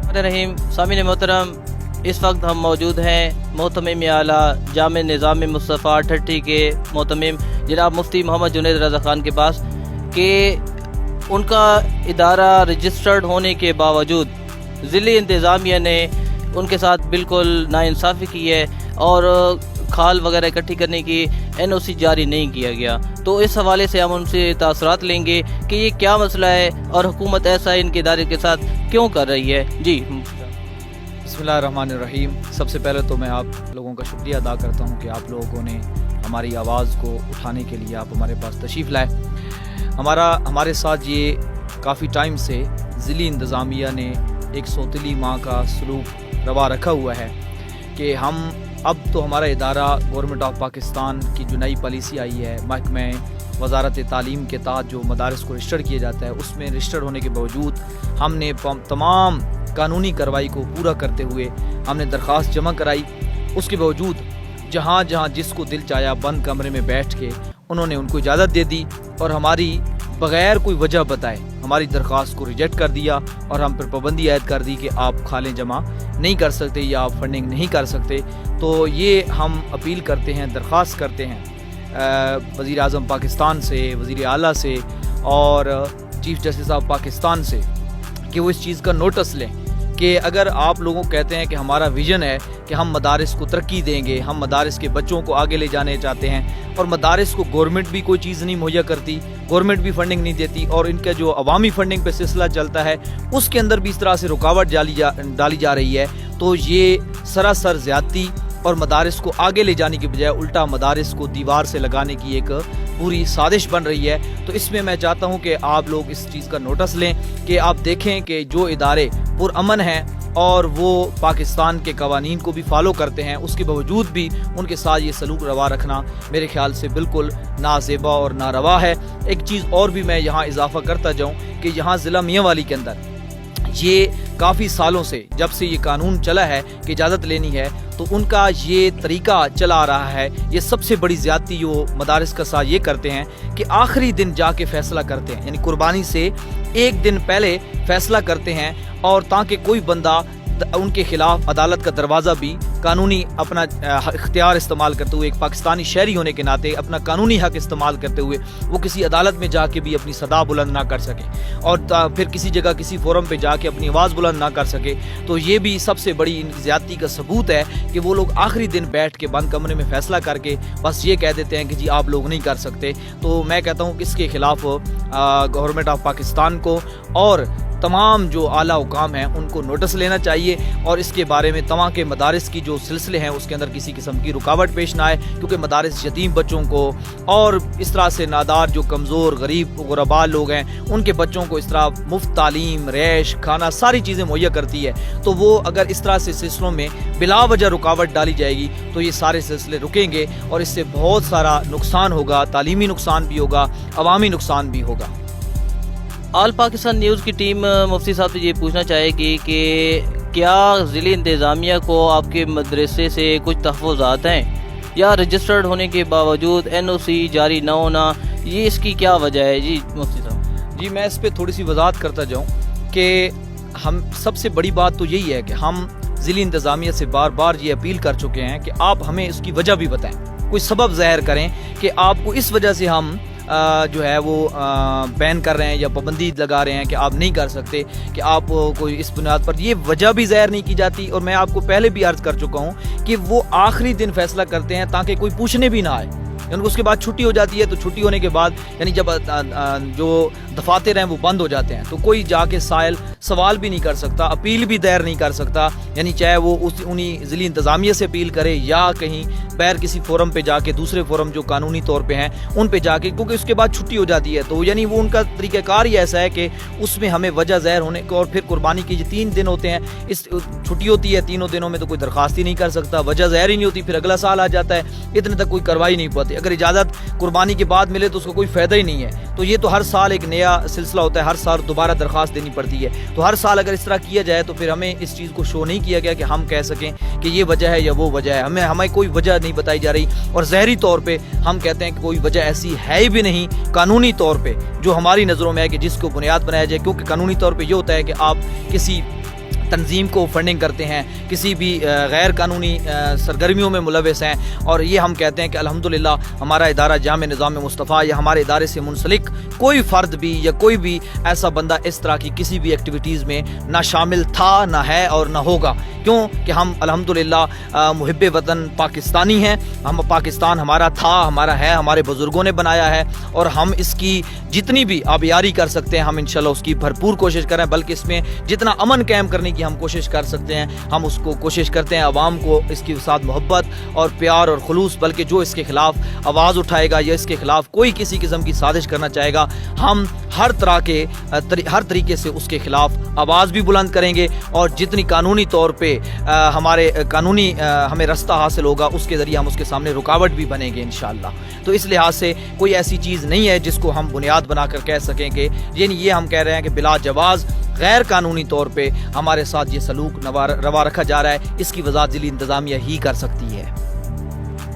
रहीम सामीन मोहतरम, इस वक्त हम मौजूद हैं मोहतमिम आला जामे निज़ाम मुस्तफ़ा ठट्ठी के मोहतमिम जनाब मुफ्ती मोहम्मद जुनैद रज़ा ख़ान के पास कि उनका इदारा रजिस्टर्ड होने के बावजूद ज़िली इंतज़ामिया ने उनके साथ बिल्कुल नाइंसाफ़ी की है और खाल वगैरह इकट्ठी करने की NOC जारी नहीं किया गया। तो इस हवाले से हम उनसे तासरात लेंगे कि ये क्या मसला है और हुकूमत ऐसा इनके इदारे के साथ क्यों कर रही है। जी बिस्मिल्लाहिर्रहमानिर्रहीम। सबसे पहले तो मैं आप लोगों का शुक्रिया अदा करता हूँ कि आप लोगों ने हमारी आवाज़ को उठाने के लिए आप हमारे पास तशरीफ़ लाए। हमारे साथ ये काफ़ी टाइम से ज़िली इंतज़ामिया ने एक सौतीली माँ का सलूक रवा रखा हुआ है कि हम अब तो हमारा इदारा गवर्नमेंट ऑफ पाकिस्तान की जो नई पॉलिसी आई है महकमे वजारत तालीम के तहत जो मदारस को रजिस्टर किया जाता है, उसमें रजिस्टर होने के बावजूद हमने तमाम कानूनी कार्रवाई को पूरा करते हुए हमने दरख्वास्त जमा कराई। उसके बावजूद जहाँ जहाँ जिसको दिल चाहा बंद कमरे में बैठ के उन्होंने उनको इजाज़त दे दी और हमारी बग़ैर कोई वजह बताए हमारी दरख्वास्त को रिजेक्ट कर दिया और हम पर पाबंदी आयद कर दी कि आप खालें जमा नहीं कर सकते या आप फंडिंग नहीं कर सकते। तो ये हम अपील करते हैं, दरख्वास्त करते हैं वज़ीर आज़म पाकिस्तान से, वज़ीर आला से और चीफ़ जस्टिस ऑफ पाकिस्तान से कि वो इस चीज़ का नोटिस लें कि अगर आप लोगों कहते हैं कि हमारा विज़न है कि हम मदारिस को तरक्की देंगे, हम मदारिस के बच्चों को आगे ले जाने चाहते हैं और मदारिस को गवर्नमेंट भी कोई चीज़ नहीं मुहैया करती, गवर्नमेंट भी फंडिंग नहीं देती और इनका जो अवामी फंडिंग पे सिलसिला चलता है उसके अंदर भी इस तरह से रुकावट डाली जा रही है, तो ये सरासर ज़्यादती और मदारिस को आगे ले जाने की बजाय उल्टा मदारिस को दीवार से लगाने की एक पूरी साजिश बन रही है। तो इसमें मैं चाहता हूं कि आप लोग इस चीज़ का नोटिस लें कि आप देखें कि जो इदारे पुरअमन हैं और वो पाकिस्तान के कवानीन को भी फॉलो करते हैं, उसके बावजूद भी उनके साथ ये सलूक रवा रखना मेरे ख्याल से बिल्कुल नाज़ेबा और नारवा है। एक चीज़ और भी मैं यहाँ इजाफा करता जाऊँ कि यहाँ ज़िला मियांवाली के अंदर ये काफ़ी सालों से जब से ये कानून चला है कि इजाज़त लेनी है तो उनका ये तरीका चला आ रहा है। ये सबसे बड़ी ज़्यादती जो मदारिस का साथ ये करते हैं कि आखिरी दिन जाके फ़ैसला करते हैं, यानी कुर्बानी से एक दिन पहले फ़ैसला करते हैं और ताकि कोई बंदा उनके खिलाफ अदालत का दरवाज़ा भी कानूनी अपना इख्तियार इस्तेमाल करते हुए, एक पाकिस्तानी शहरी होने के नाते अपना कानूनी हक इस्तेमाल करते हुए वो किसी अदालत में जाके भी अपनी सदा बुलंद ना कर सके और फिर किसी जगह किसी फोरम पे जाके अपनी आवाज़ बुलंद ना कर सके। तो ये भी सबसे बड़ी इनकी ज़्यादती का सबूत है कि वो लोग आखिरी दिन बैठ के बंद कमरे में फ़ैसला करके बस ये कह देते हैं कि जी आप लोग नहीं कर सकते। तो मैं कहता हूँ कि इसके खिलाफ गवर्नमेंट ऑफ पाकिस्तान को और तमाम जो आला हुकाम हैं उनको नोटिस लेना चाहिए और इसके बारे में तमाम के मदारिस की जो सिलसिले हैं उसके अंदर किसी किस्म की रुकावट पेश ना आए, क्योंकि मदारिस यतीम बच्चों को और इस तरह से नादार जो कमज़ोर गरीब गुरबा लोग हैं उनके बच्चों को इस तरह मुफ्त तालीम, रैश, खाना सारी चीज़ें मुहैया करती है। तो वो अगर इस तरह से सिलसिलों में बिला वजह रुकावट डाली जाएगी तो ये सारे सिलसिले रुकेंगे और इससे बहुत सारा नुकसान होगा, तालीमी नुकसान भी होगा, अवामी नुकसान भी होगा। ऑल पाकिस्तान न्यूज़ की टीम मुफ्ती साहब से ये पूछना चाहेगी कि क्या ज़िली इंतज़ामिया को आपके मदरसे से कुछ तहफ़्फ़ुज़ात हैं या रजिस्टर्ड होने के बावजूद NOC जारी न होना, ये इसकी क्या वजह है? जी मुफ्ती साहब। जी मैं इस पर थोड़ी सी वजाहत करता जाऊँ कि हम सबसे बड़ी बात तो यही है कि हम ज़िली इंतज़ामिया से बार बार ये अपील कर चुके हैं कि आप हमें इसकी वजह भी बताएं, कोई सबब ज़ाहिर करें कि आपको इस वजह से हम जो है वो बैन कर रहे हैं या पाबंदी लगा रहे हैं कि आप नहीं कर सकते, कि आप कोई इस बुनियाद पर ये वजह भी ज़ाहिर नहीं की जाती। और मैं आपको पहले भी अर्ज़ कर चुका हूँ कि वो आखिरी दिन फैसला करते हैं ताकि कोई पूछने भी ना आए, यानी उसके बाद छुट्टी हो जाती है। तो छुट्टी होने के बाद यानी जब जो दफातर हैं वो बंद हो जाते हैं तो कोई जाके साइल सवाल भी नहीं कर सकता, अपील भी दायर नहीं कर सकता, यानी चाहे वो उन्हीं ज़िली इंतज़ामिया से अपील करे या कहीं बैर किसी फोरम पे जाके, दूसरे फोरम जो कानूनी तौर पे हैं उन पे जाके, क्योंकि उसके बाद छुट्टी हो जाती है। तो यानी वो उनका तरीक़ाकार ही ऐसा है कि उसमें हमें वजह ज़ाहिर होने को, और फिर कुर्बानी की 3 दिन होते हैं, इस छुट्टी होती है, 3 दिनों में तो कोई दरख्वास्त ही नहीं कर सकता, वजह ज़ाहिर ही नहीं होती, फिर अगला साल आ जाता है, इतने तक कोई कार्रवाई नहीं पाती। अगर इजाज़त कुर्बानी के बाद मिले तो उसका कोई फ़ायदा ही नहीं है। तो ये तो हर साल एक नया सिलसिला होता है, हर साल दोबारा दरख्वास्त देनी पड़ती है। तो हर साल अगर इस तरह किया जाए तो फिर हमें इस चीज़ को शो नहीं किया गया कि हम कह सकें कि ये वजह है या वो वजह है, हमें कोई वजह नहीं बताई जा रही और ज़हरी तौर पे हम कहते हैं कि कोई वजह ऐसी है भी नहीं कानूनी तौर पे जो हमारी नज़रों में है कि जिसको बुनियाद बनाया जाए। क्योंकि कानूनी तौर पे ये होता है कि आप किसी تنظیم کو فنڈنگ کرتے ہیں, کسی بھی غیر قانونی سرگرمیوں میں ملوث ہیں. اور یہ ہم کہتے ہیں کہ الحمدللہ ہمارا ادارہ جامع نظام مصطفیٰ یا ہمارے ادارے سے منسلک کوئی فرد بھی یا کوئی بھی ایسا بندہ اس طرح کی کسی بھی ایکٹیویٹیز میں نہ شامل تھا, نہ ہے اور نہ ہوگا. کیوں کہ ہم الحمدللہ محب وطن پاکستانی ہیں. ہم پاکستان ہمارا تھا, ہمارا ہے, ہمارے بزرگوں نے بنایا ہے, اور ہم اس کی جتنی بھی آبیاری کر سکتے ہیں ہم انشاءاللہ اس کی بھرپور کوشش کریں. بلکہ اس میں جتنا امن قائم کرنے کی ہم کوشش کر سکتے ہیں ہم اس کو کوشش کرتے ہیں. عوام کو اس کے ساتھ محبت اور پیار اور خلوص, بلکہ جو اس کے خلاف آواز اٹھائے گا یا اس کے خلاف کوئی کسی قسم کی سازش کرنا چاہے گا, ہم ہر طریقے سے اس کے خلاف آواز بھی بلند کریں گے. اور جتنی قانونی طور پہ ہمارے قانونی ہمیں رستہ حاصل ہوگا اس کے ذریعے ہم اس کے سامنے رکاوٹ بھی بنیں گے انشاءاللہ. تو اس لحاظ سے کوئی ایسی چیز نہیں ہے جس کو ہم بنیاد بنا کر کہہ سکیں کہ یعنی یہ ہم کہہ رہے ہیں کہ بلا جواز غیر قانونی طور پہ ہمارے ساتھ یہ سلوک روا رکھا جا رہا ہے. اس کی وضاحت ضلعی انتظامیہ ہی کر سکتی ہے.